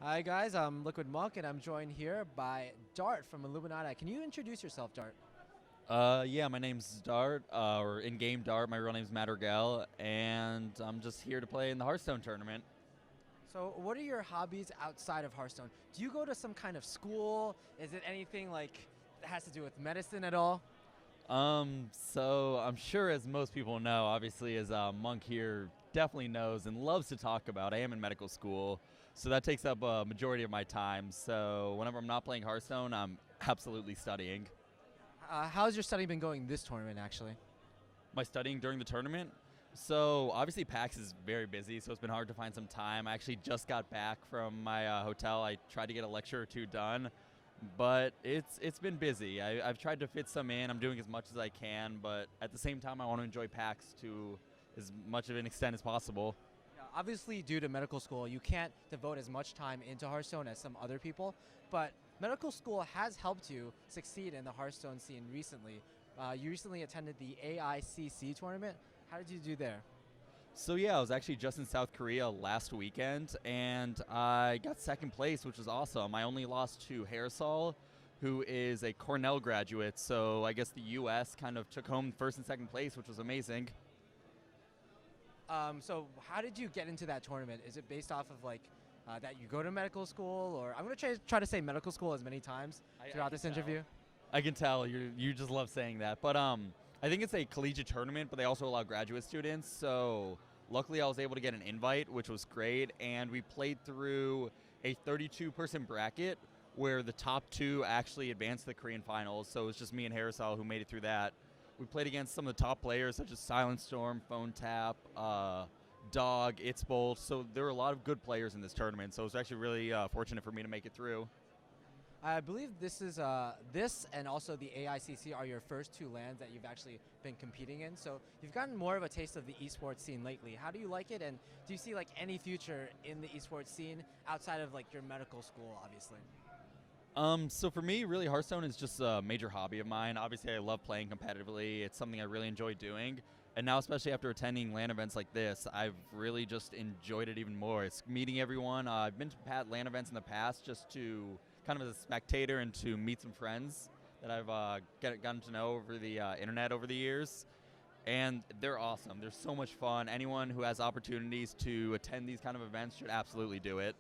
Hi guys, I'm Liquid Monk and I'm joined here by Dart from Illuminati. Can you introduce yourself, Dart? Yeah, my name's Dart, or in-game Dart. My real name's Madrigal, and I'm just here to play in the Hearthstone tournament. So, what are your hobbies outside of Hearthstone? Do you go to some kind of school? Is it anything like that has to do with medicine at all? So I'm sure, as most people know, obviously, as Monk here definitely knows and loves to talk about, I am in medical school, so that takes up a majority of my time. So whenever I'm not playing Hearthstone, I'm absolutely studying. How's your study been going this tournament, actually? My studying during the tournament. So obviously PAX is very busy, so it's been hard to find some time. I actually just got back from my hotel. I tried to get a lecture or two done, but it's been busy. I've tried to fit some in. I'm doing as much as I can, but at the same time, I want to enjoy PAX to as much of an extent as possible. Yeah, obviously, due to medical school, you can't devote as much time into Hearthstone as some other people, but medical school has helped you succeed in the Hearthstone scene recently. You recently attended the AICC tournament. How did you do there? So yeah, I was actually just in South Korea last weekend, and I got second place, which was awesome. I only lost to Haresol, who is a Cornell graduate. So I guess the U.S. kind of took home first and second place, which was amazing. So how did you get into that tournament? Is it based off of like that you go to medical school, or I'm gonna try to say medical school as many times I throughout can this tell. interview? I can tell you just love saying that, but I think it's a collegiate tournament, but they also allow graduate students. So luckily, I was able to get an invite, which was great, and we played through a 32-person bracket where the top two actually advanced to the Korean finals. So it was just me and Harisal who made it through that. We played against some of the top players such as Silent Storm, Phone Tap, Dog, It's Bolt. So there were a lot of good players in this tournament. So it was actually really fortunate for me to make it through. I believe this and also the AICC are your first two lands that you've actually been competing in. So you've gotten more of a taste of the esports scene lately. How do you like it, and do you see like any future in the esports scene outside of like your medical school, obviously? So for me, really, Hearthstone is just a major hobby of mine. Obviously, I love playing competitively. It's something I really enjoy doing. And now, especially after attending LAN events like this, I've really just enjoyed it even more. It's meeting everyone. I've been to LAN events in the past just to kind of as a spectator and to meet some friends that I've gotten to know over the internet over the years. And they're awesome. They're so much fun. Anyone who has opportunities to attend these kind of events should absolutely do it.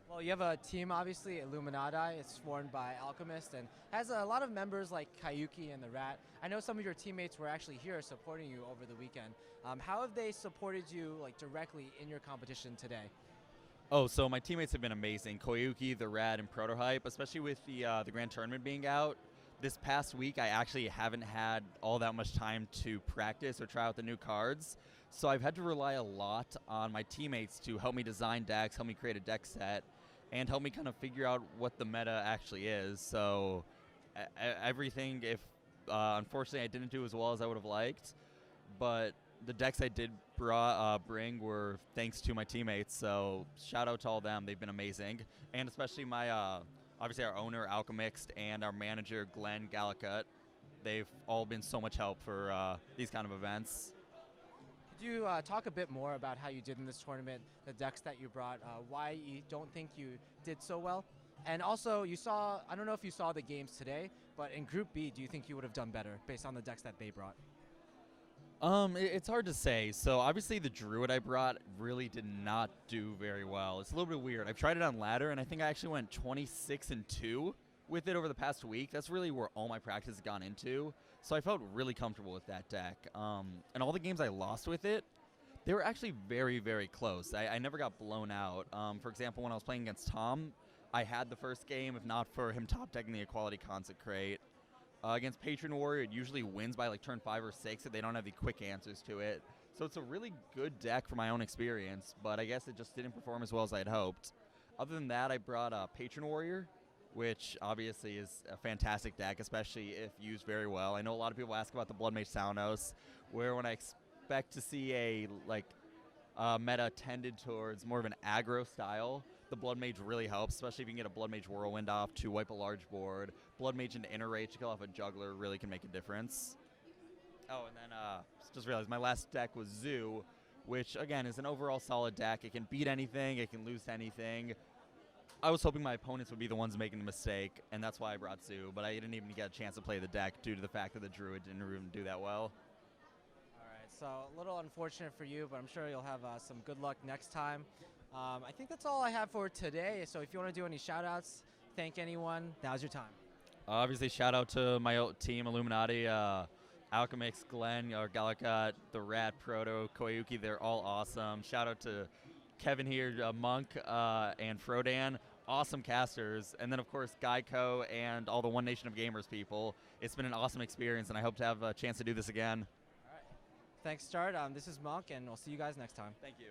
Well, you have a team, obviously, Illuminati. It's formed by Alchemist and has a lot of members like Kayuki and the Rat. I know some of your teammates were actually here supporting you over the weekend. How have they supported you like directly in your competition today? Oh, so my teammates have been amazing. Koyuki, the Rad, and Prototype, especially with the Grand Tournament being out. This past week, I actually haven't had all that much time to practice or try out the new cards. So I've had to rely a lot on my teammates to help me design decks, help me create a deck set, and help me kind of figure out what the meta actually is. So everything, if unfortunately I didn't do as well as I would have liked, but the decks I did bring were thanks to my teammates. So shout out to all them; they've been amazing, and especially my obviously our owner Alchemist and our manager Glenn Gallicut. They've all been so much help for these kind of events. Could you talk a bit more about how you did in this tournament, the decks that you brought, why you don't think you did so well? And also, I don't know if you saw the games today, but in Group B, do you think you would have done better based on the decks that they brought? It's hard to say. So obviously the druid I brought really did not do very well. It's a little bit weird. I've tried it on ladder, and I think I actually went 26-2 with it over the past week. That's really where all my practice has gone into. So I felt really comfortable with that deck. And all the games I lost with it, they were actually very, very close. I never got blown out. For example, when I was playing against Tom, I had the first game, if not for him top decking the Equality Consecrate. Against Patron Warrior, it usually wins by like turn 5 or 6 if they don't have the quick answers to it. So it's a really good deck from my own experience, but I guess it just didn't perform as well as I had hoped. Other than that, I brought Patron Warrior, which obviously is a fantastic deck, especially if used very well. I know a lot of people ask about the Blood Mage Soundhouse, where when I expect to see a meta tended towards more of an aggro style, the Blood Mage really helps, especially if you can get a Blood Mage Whirlwind off to wipe a large board. Blood Mage into Inner Rage to kill off a Juggler really can make a difference. Oh, and then just realized my last deck was Zoo, which again is an overall solid deck. It can beat anything, it can lose to anything. I was hoping my opponents would be the ones making the mistake, and that's why I brought Sue, but I didn't even get a chance to play the deck due to the fact that the Druid didn't even do that well. All right, so a little unfortunate for you, but I'm sure you'll have some good luck next time. I think that's all I have for today. So if you want to do any shout outs, thank anyone, now's your time. Obviously, shout out to my team, Illuminati, Alchemix, Glenn, Gallica, the Rat, Proto, Koyuki. They're all awesome. Shout out to Kevin here, Monk, and Frodan. Awesome casters. And then, of course, Geico and all the One Nation of Gamers people. It's been an awesome experience, and I hope to have a chance to do this again. All right. Thanks, Start. This is Monk, and we'll see you guys next time. Thank you.